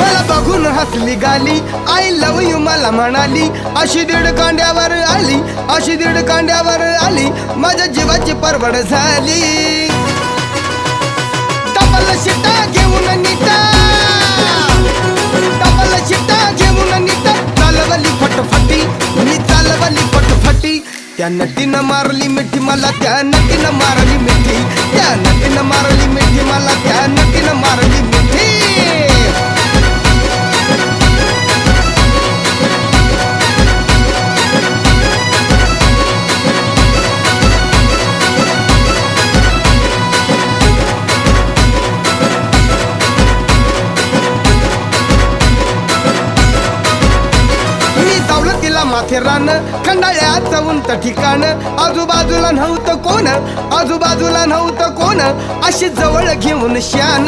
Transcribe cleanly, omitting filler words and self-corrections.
मला बघून हसली गाली, आय लव यू मला म्हणाली. अशी दीड कांड्यावर आली, अशी दीड कांड्यावर आली, माझ्या जीवाची परवड झाली. डबल शिटा घेऊन नीटा, डबल शिटा घेऊन नीटा, चालवली फटफटी, मी चालवली फटफटी. त्या नटीनं मारली मिठी मला, त्या नटीनं मारली मिठी, त्या नटीनं मारली मिठी मला, त्या नटीनं मारली मिठी. माथेरान खंडाळ्याचं उंच ठिकाण, आजूबाजूला नव्हतं कोण, आजूबाजूला नव्हतं कोण, अशी जवळ घेऊन शान.